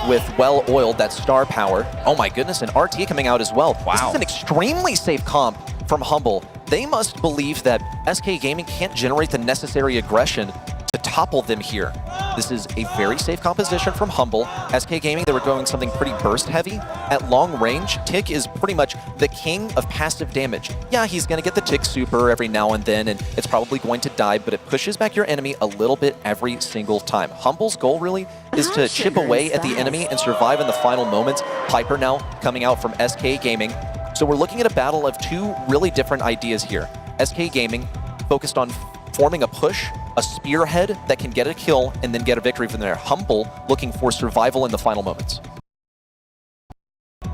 with well-oiled, that star power. Oh my goodness, and RT coming out as well. Wow. This is an extremely safe comp from Humble. They must believe that SK Gaming can't generate the necessary aggression to topple them here. This is a very safe composition from Humble. SK Gaming, they were going something pretty burst heavy. At long range, Tick is pretty much the king of passive damage. Yeah, he's going to get the Tick super every now and then, and it's probably going to die, but it pushes back your enemy a little bit every single time. Humble's goal really is to chip away at the enemy and survive in the final moments. Piper now coming out from SK Gaming. So we're looking at a battle of 2 really different ideas here. SK Gaming focused on forming a push, a spearhead that can get a kill and then get a victory from there. Humble looking for survival in the final moments.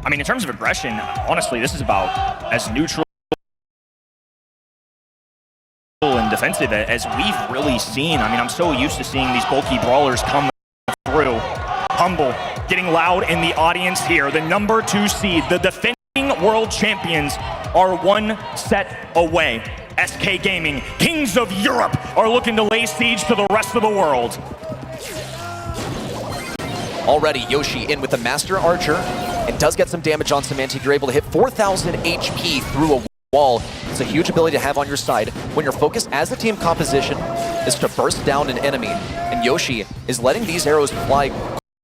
I mean, in terms of aggression, honestly, this is about as neutral and defensive as we've really seen. I mean, I'm so used to seeing these bulky brawlers come through. Humble getting loud in the audience here. The number 2 seed, the defending world champions, are 1 set away. SK Gaming, kings of Europe, are looking to lay siege to the rest of the world. Already, Yoshi in with the Master Archer, and does get some damage on Semantic. You're able to hit 4,000 HP through a wall. It's a huge ability to have on your side when your focus as a team composition is to burst down an enemy. And Yoshi is letting these arrows fly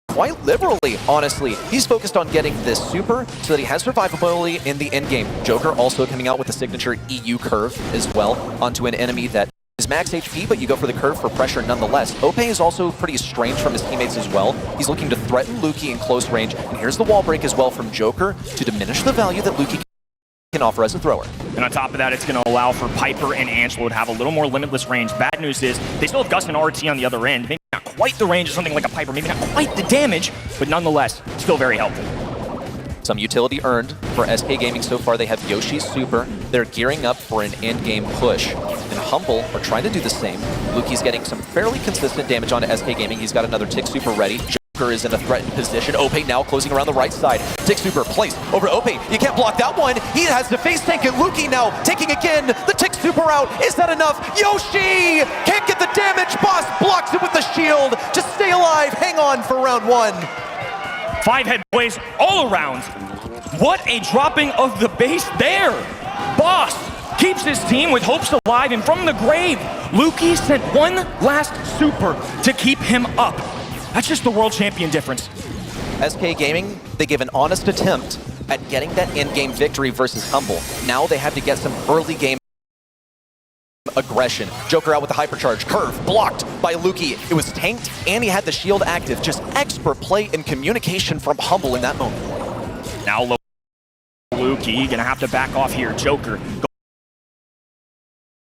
quite liberally, honestly. He's focused on getting this super so that he has survivability in the end game. Joker also coming out with the signature EU curve as well onto an enemy that is max HP, but you go for the curve for pressure nonetheless. Ope is also pretty estranged from his teammates as well. He's looking to threaten Luki in close range, and here's the wall break as well from Joker to diminish the value that Luki can offer as a thrower. And on top of that, it's going to allow for Piper and Angelo to have a little more limitless range. Bad news is they still have Gus and RT on the other end. Maybe not quite the range of something like a Piper, maybe not quite the damage, but nonetheless, still very helpful. Some utility earned for SK Gaming so far. They have Yoshi's Super. They're gearing up for an end-game push. And Humble are trying to do the same. Luki's getting some fairly consistent damage onto SK Gaming. He's got another Tick Super ready. Joker is in a threatened position. Ope now closing around the right side. Tick Super placed over Ope. You can't block that one. He has to face tank it. Luki now taking again. The Tick Super out. Is that enough? Yoshi can't get the damage. Boss blocks it with the shield. Just stay alive. Hang on for round one. 5 head plays all around. What a dropping of the base there. Boss keeps his team with hopes alive, and from the grave, Luki sent one last super to keep him up. That's just the world champion difference. SK Gaming, they gave an honest attempt at getting that end-game victory versus Humble. Now they have to get some early game aggression. Joker out with the hypercharge. Curve blocked by Luki. It was tanked and he had the shield active. Just expert play and communication from Humble in that moment. Now Luki gonna have to back off here. Joker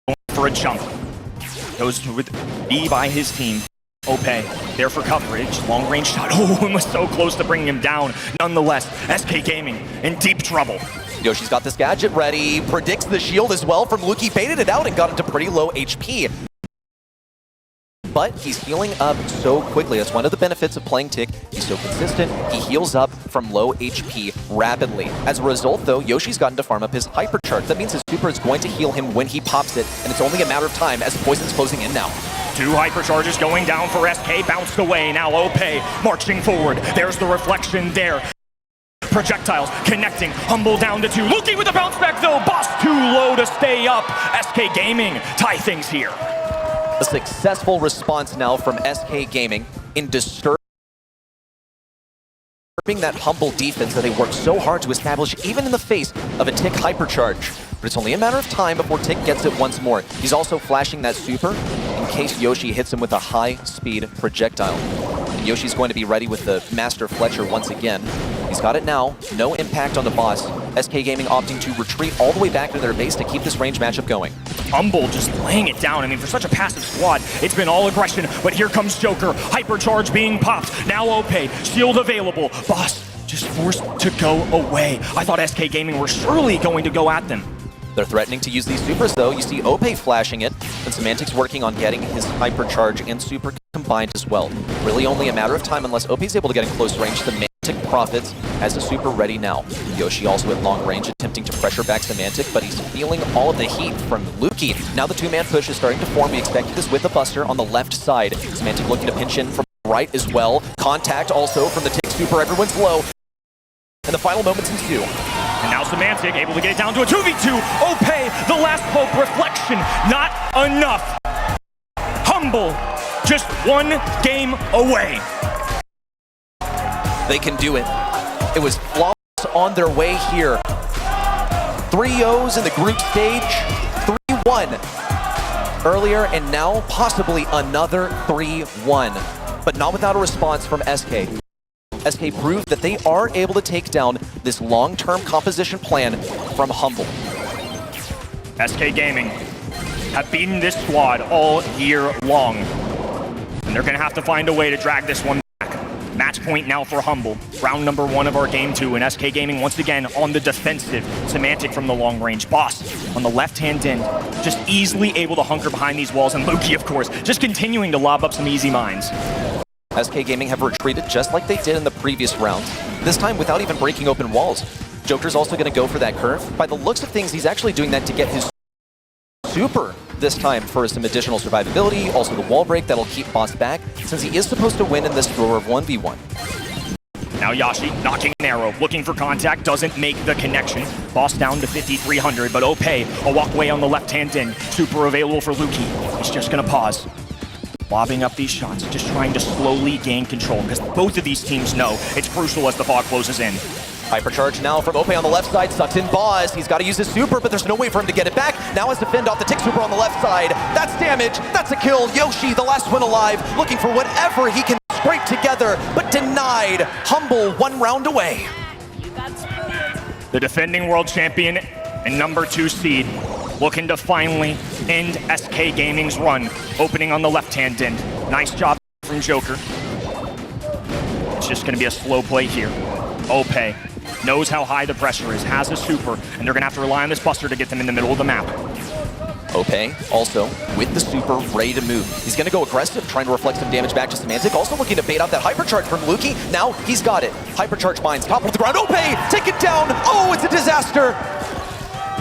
going for a jump. Goes with B by his team. Ope there for coverage. Long range shot. Oh, and was so close to bringing him down. Nonetheless, SK Gaming in deep trouble. Yoshi's got this gadget ready, predicts the shield as well from Luki, baited it out and got into pretty low HP. But he's healing up so quickly. That's one of the benefits of playing Tick. He's so consistent, he heals up from low HP rapidly. As a result though, Yoshi's gotten to farm up his hypercharge. That means his super is going to heal him when he pops it, and it's only a matter of time as Poison's closing in now. 2 hypercharges going down for SK, bounced away. Now Ope marching forward. There's the reflection there. Projectiles connecting, Humble down to 2. Luki with the bounce back though, Boss too low to stay up. SK Gaming tie things here. A successful response now from SK Gaming in disturbing that Humble defense that they worked so hard to establish even in the face of a Tick hypercharge. But it's only a matter of time before Tick gets it once more. He's also flashing that super in case Yoshi hits him with a high-speed projectile. And Yoshi's going to be ready with the Master Fletcher once again. He's got it now, no impact on the boss. SK Gaming opting to retreat all the way back to their base to keep this range matchup going. Humble just laying it down. I mean, for such a passive squad, it's been all aggression, but here comes Joker. Hypercharge being popped. Now Ope, shield available. Boss just forced to go away. I thought SK Gaming were surely going to go at them. They're threatening to use these supers though. You see Ope flashing it, and Semantic's working on getting his hypercharge and super combined as well. Really only a matter of time unless Ope's able to get in close range. Semantic profits as a super ready now. Yoshi also at long range attempting to pressure back Semantic, but he's feeling all of the heat from Luki. Now the 2-man push is starting to form. We expected this with a Buster on the left side. Semantic looking to pinch in from the right as well. Contact also from the Tick super. Everyone's low. And the final moments ensue. And now Semantic able to get it down to a 2v2. Ope, the last hope, reflection, not enough. Humble, just 1 game away. They can do it. It was flawless on their way here. 3-0s in the group stage, 3-1 earlier, and now possibly another 3-1. But not without a response from SK. SK proved that they are able to take down this long-term composition plan from Humble. SK Gaming have beaten this squad all year long. And they're going to have to find a way to drag this one back. Match point now for Humble. Round number 1 of our game 2. And SK Gaming once again on the defensive. Semantic from the long range. Boss on the left-hand end. Just easily able to hunker behind these walls. And Luki, of course, just continuing to lob up some easy mines. SK Gaming have retreated just like they did in the previous rounds, this time without even breaking open walls. Joker's also going to go for that curve. By the looks of things, he's actually doing that to get his super this time for some additional survivability, also the wall break that'll keep Boss back, since he is supposed to win in this thrower of 1v1. Now Yoshi knocking an arrow, looking for contact, doesn't make the connection. Boss down to 5,300, but Ope, a walkway on the left-hand end. Super available for Luki. He's just going to pause. Lobbing up these shots, just trying to slowly gain control, because both of these teams know it's crucial as the fog closes in. Hypercharge now from Ope on the left side, sucks in Boss. He's got to use his super, but there's no way for him to get it back. Now has to fend off the Tick super on the left side. That's damage, that's a kill. Yoshi, the last one alive, looking for whatever he can scrape together, but denied. Humble 1 round away. The defending world champion and number 2 seed, looking to finally end SK Gaming's run, opening on the left-hand end. Nice job from Joker. It's just going to be a slow play here. Ope knows how high the pressure is, has a super, and they're going to have to rely on this Buster to get them in the middle of the map. Ope also with the super ready to move. He's going to go aggressive, trying to reflect some damage back to Semantic. Also looking to bait out that hypercharge from Luki. Now he's got it. Hypercharge mines, top of the ground. Ope, take it down. Oh, it's a disaster.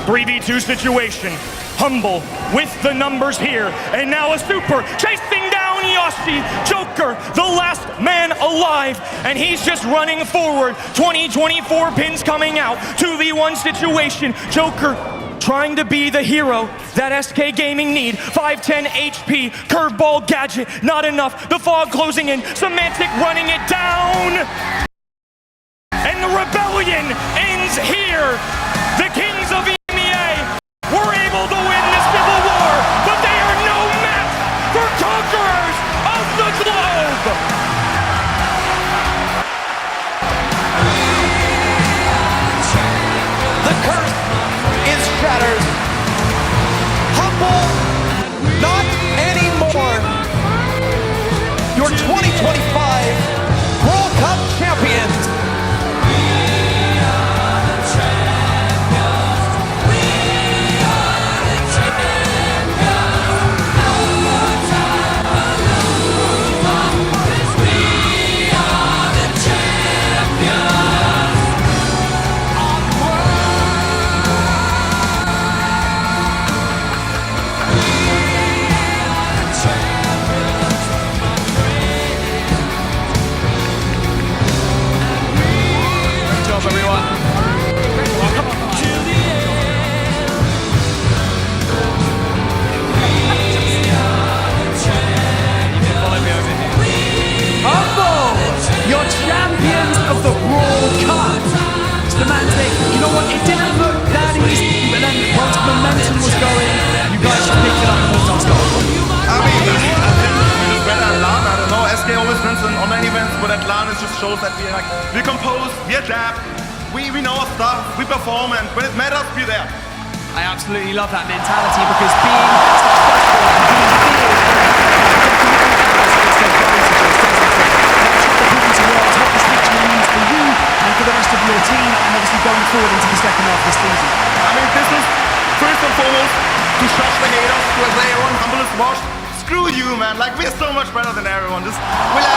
3v2 situation. Humble with the numbers here, and now a super chasing down Yoshi. Joker, the last man alive, and he's just running forward. 20-24 pins coming out. 2v1 situation. Joker trying to be the hero that SK Gaming need. 510 HP, curveball gadget, not enough. The fog closing in, Semantic running it down. And the rebellion ends here. The kings of EMEA were able to win the Civil War, but they are no match for conquerors of the globe. The curse is shattered. Humble, not anymore. Your 2025 World Cup champions. You're champions of the BRAWL Cup. Semantic, you know what? It didn't look that easy, but then once momentum was going, you guys just picked it up and looked unstoppable. I mean, I think we just better at LAN. I don't know. SK always wins on online events, but at LAN it just shows that we compose, we adapt, we know our stuff, we perform, and when it matters, we're there. I absolutely love that mentality because being successful and being for the rest of your team and obviously going forward into the second half of the season. I mean, this is first and foremost to shush the haters, to say everyone humble is washed. Screw you, man. Like, we're so much better than everyone. Just relax.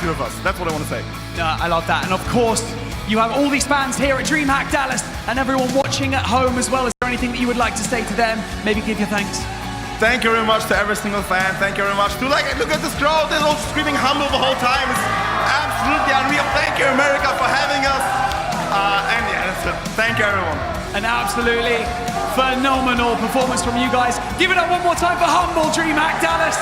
Of us. That's what I want to say. I love that. And of course, you have all these fans here at DreamHack Dallas and everyone watching at home as well. Is there anything that you would like to say to them? Maybe give your thanks. Thank you very much to every single fan. Thank you very much to, like, look at this crowd. They're all screaming humble the whole time. It's absolutely unreal. Thank you, America, for having us. And yeah, that's it. Thank you, everyone. An absolutely phenomenal performance from you guys. Give it up one more time for Humble DreamHack Dallas.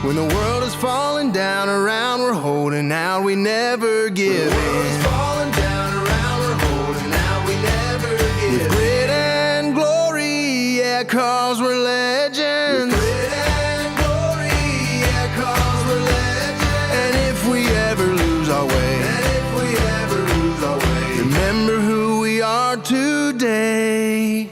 When the world is falling down around, we're holding out, we never give in. Falling down around, we're holding out, we never give in. With grit and glory, yeah, 'cause we're legends. With grit and glory, yeah, 'cause we're legends. And if we ever lose our way, remember who we are today.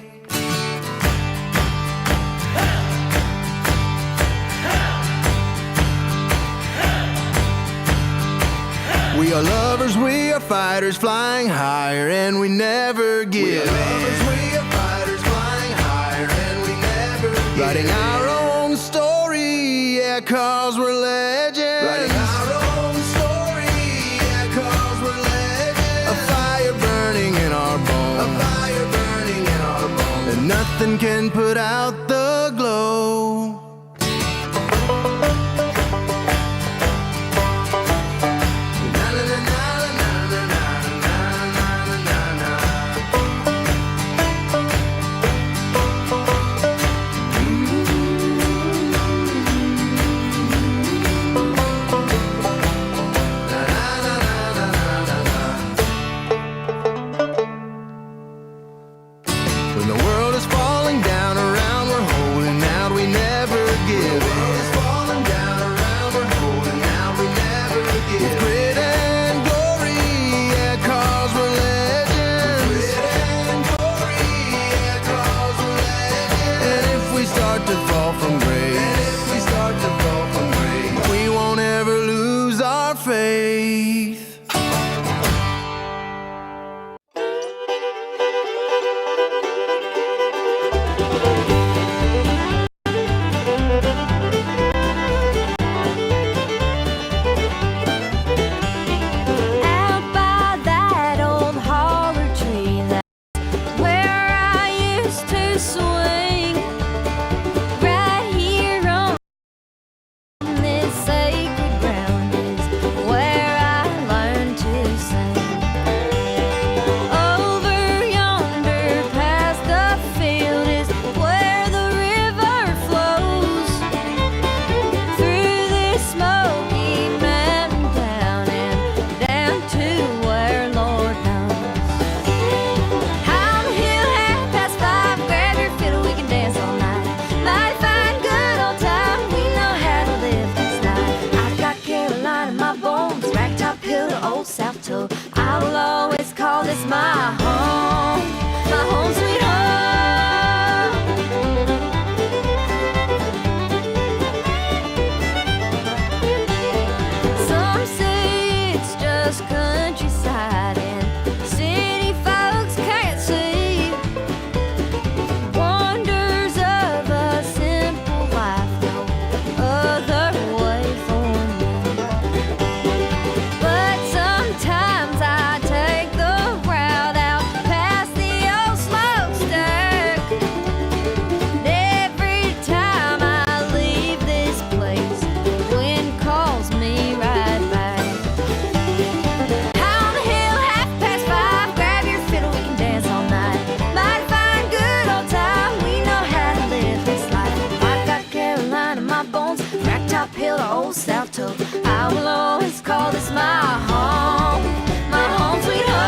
We are lovers, we are fighters, flying higher, and we never give in. We are lovers, we are fighters, flying higher, and we never give in. Writing our own story, yeah, 'cause we're legends. Writing our own story, yeah, 'cause we're legends. A fire burning in our bones. A fire burning in our bones. And nothing can put out the glow. When the world is falling down around, we're holding out, we never give in. When the world is falling down around, we're holding out, we never give in. With grit and glory, yeah, 'cause we're legends. With grit and glory, yeah, 'cause we're legends. And if we start to fall from grace, we won't ever lose our faith. Out by that old holler tree, that's where I used to swing. Right here on this sacred ground is where I learned to sing. Over yonder past the field is where the river flows. Through this smoky mountain town and down to where Lord knows. On the hill, 5:30, grab your fiddle, we can dance all night. Mighty fine, good old time, we know how to live this life. I got Carolina in my bones, ragtop hill to old South Toe. I will always call this my home sweet home. Some say it's just countryside and city folks can't see wonders of a simple life, no other way for me. But sometimes I take the route out past the old smokestack. And every time I leave this place, the wind calls me right back. On the hill, 5:30, grab your fiddle, we can dance all night. Mighty fine, good old time, we know how to live this life. I got Carolina in my bones, ragtop hill to old South Toe. I will always call this my home sweet home.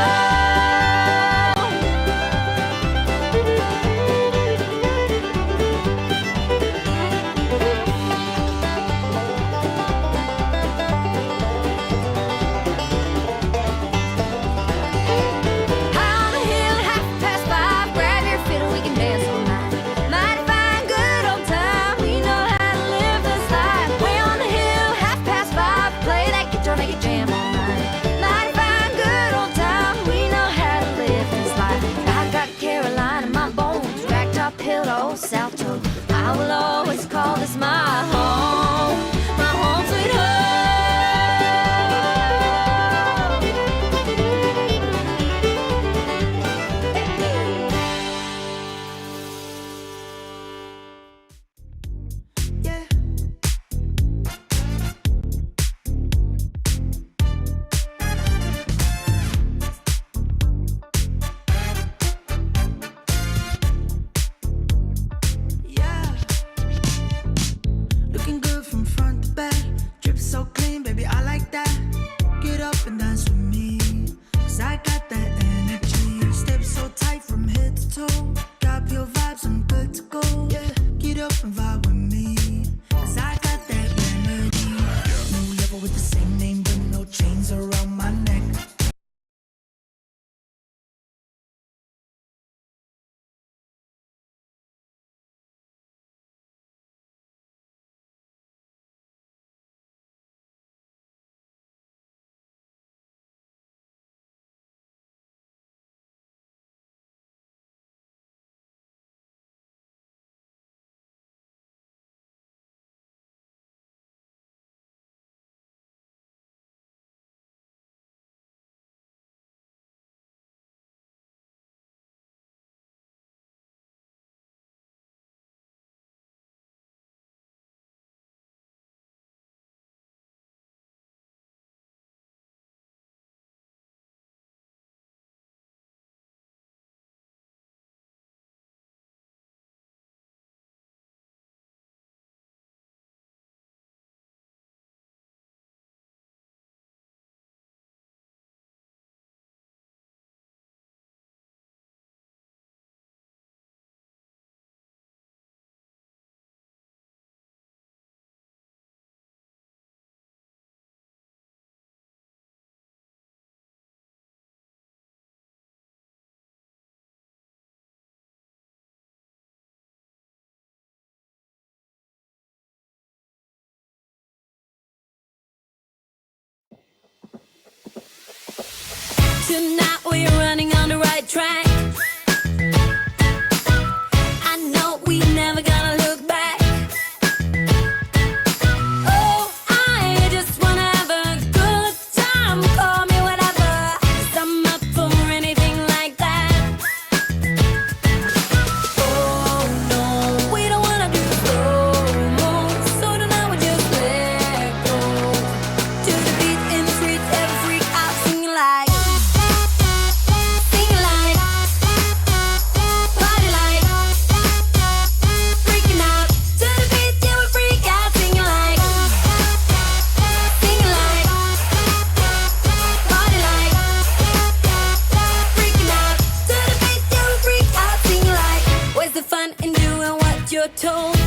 On the hill, 5:30, grab your fiddle, we can dance all night. Mighty fine, good old time, we know how to live this life. Way on the hill, 5:30, play that guitar, make it jam all night. Mighty fine, good old time, we know how to live this life. I got Carolina in my bones, ragtop hill to old South Toe. I will always call this my home sweet home. Tonight we're running on the right track. I know we never gonna look back. Oh, I just wanna have a good time. Call me whatever, 'cause I'm up for anything like that. Oh no, we don't wanna do slow-mo, so tonight we just let go. To the beat in the streets, every freak out singing like, party like, freaking out. To the beat, yeah, we freak out singing like, party like, freaking out. To the beat, yeah, we freak out singing like. Where's the fun in doing what you're told?